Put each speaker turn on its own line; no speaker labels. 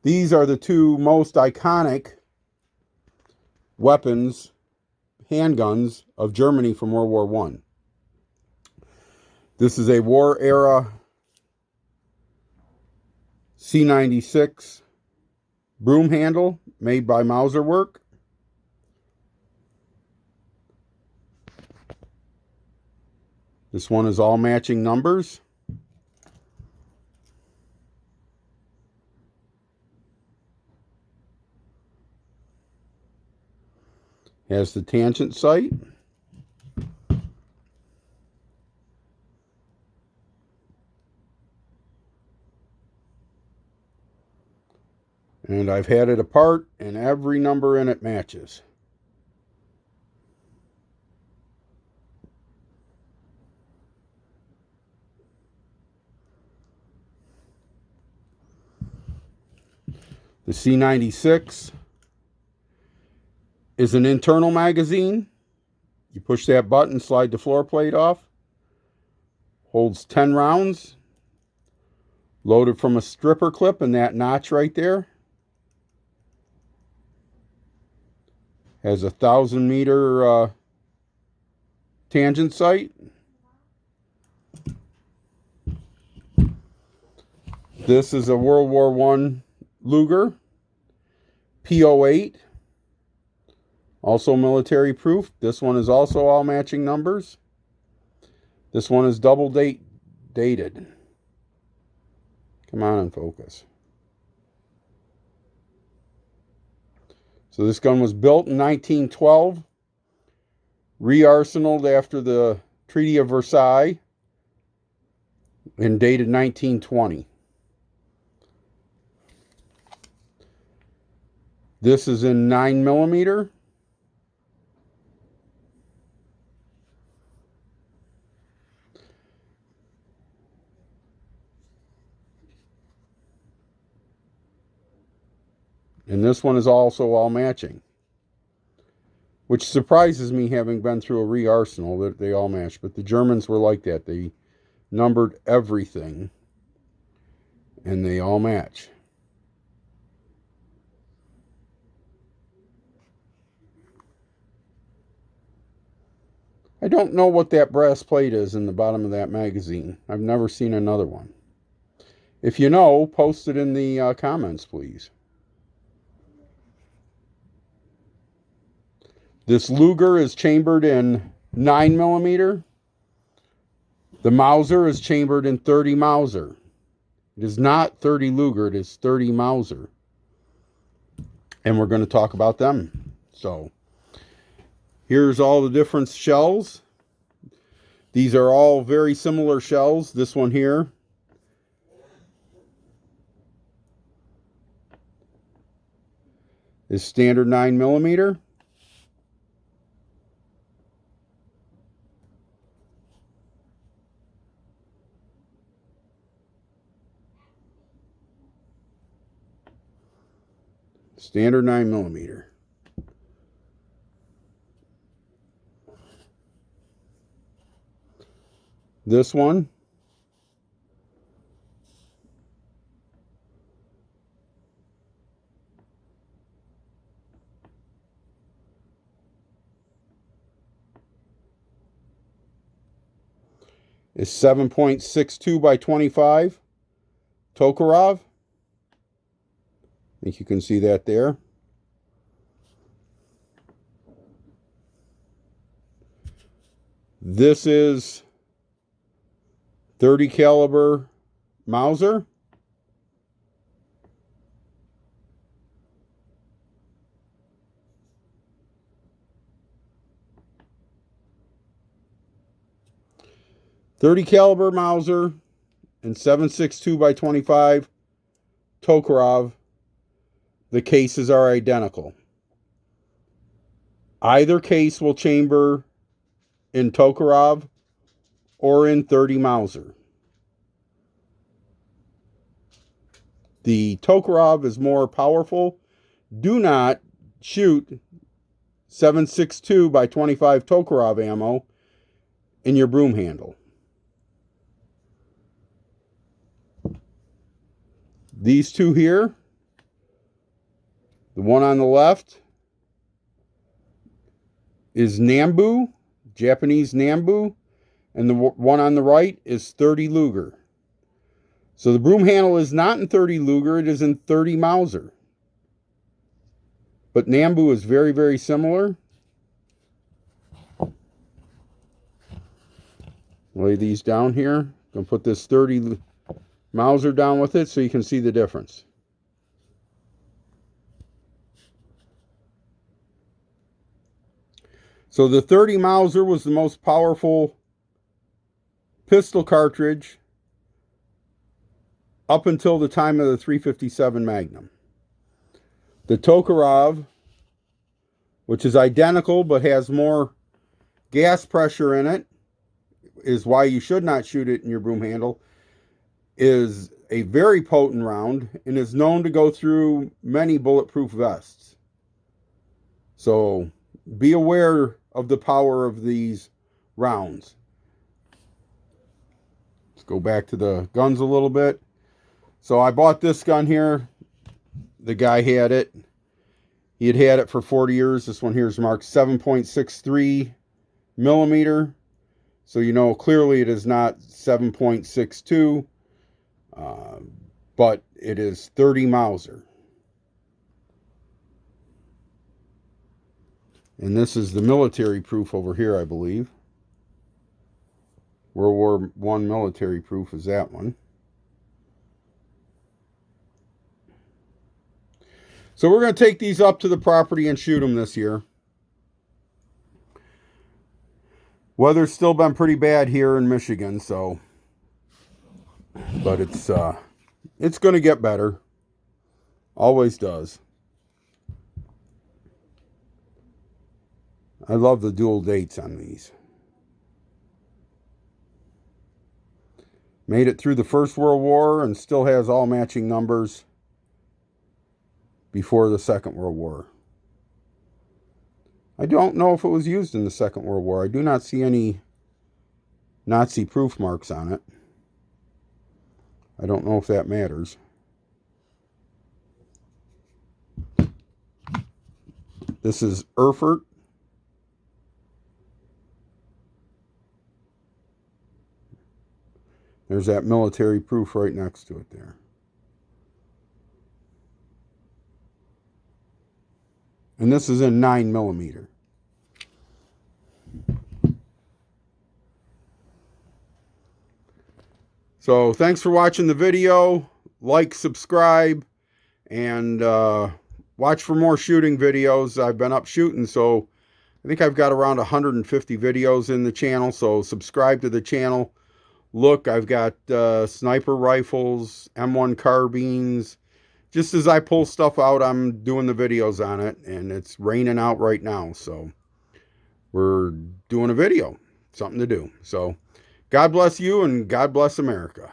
These are the two most iconic weapons, handguns, of Germany from World War I. This is a war era C96 Broomhandle made by Mauser Work. This one is all matching numbers. Has the tangent sight. And I've had it apart, and every number in it matches. The C96 is an internal magazine. You push that button, slide the floor plate off. Holds 10 rounds. Loaded from a stripper clip in that notch right there. Has a 1,000-meter tangent sight. This is a World War I Luger P08. Also military proof. This one is also all matching numbers. This one is double dated. Come on and focus. So this gun was built in 1912, re-arsenaled after the Treaty of Versailles, and dated 1920. This is in 9mm. And this one is also all matching, which surprises me, having been through a re-arsenal, that they all match. But the Germans were like that. They numbered everything, and they all match. I don't know what that brass plate is in the bottom of that magazine. I've never seen another one. If you know, post it in the comments, please. This Luger is chambered in 9mm. The Mauser is chambered in 30 Mauser. It is not 30 Luger, it is 30 Mauser. And we're going to talk about them. So, here's all the different shells. These are all very similar shells. This one here is standard 9mm. Standard 9mm. This one is 7.62 by 25 Tokerev. I think you can see that there. This is 30 caliber Mauser. .30 caliber Mauser and 7.62 by 25 Tokerev. The cases are identical. Either case will chamber in Tokerev or in 30 Mauser. The Tokerev is more powerful. Do not shoot 7.62 by 25 Tokerev ammo in your broom handle. These two here The one on the left is Nambu, Japanese Nambu, and the one on the right is 30 Luger. So the broom handle is not in 30 Luger, it is in 30 Mauser. But Nambu is very, very similar. Lay these down here. I'm going to put this 30 Mauser down with it so you can see the difference. So the 30 Mauser was the most powerful pistol cartridge up until the time of the 357 Magnum. The Tokerev, which is identical but has more gas pressure in it, is why you should not shoot it in your broom handle, is a very potent round and is known to go through many bulletproof vests. So be aware of the power of these rounds. Let's go back to the guns a little bit. So I bought this gun here. The guy had it. He had had it for 40 years. This one here is marked 7.63 millimeter. So you know clearly it is not 7.62, but it is 30 Mauser. And this is the military proof over here, I believe. World War I military proof is that one. So we're going to take these up to the property and shoot them this year. Weather's still been pretty bad here in Michigan, so, but it's going to get better. Always does. I love the dual dates on these. Made it through the First World War and still has all matching numbers before the Second World War. I don't know if it was used in the Second World War. I do not see any Nazi proof marks on it. I don't know if that matters. This is Erfurt. There's that military proof right next to it there. And this is in 9 millimeter. So thanks for watching the video. Like, subscribe, and watch for more shooting videos. I've been up shooting, so I think I've got around 150 videos in the channel. So subscribe to the channel. Look, I've got sniper rifles, M1 carbines. Just as I pull stuff out, I'm doing the videos on it, and it's raining out right now, so we're doing a video, something to do. So God bless you, and God bless America.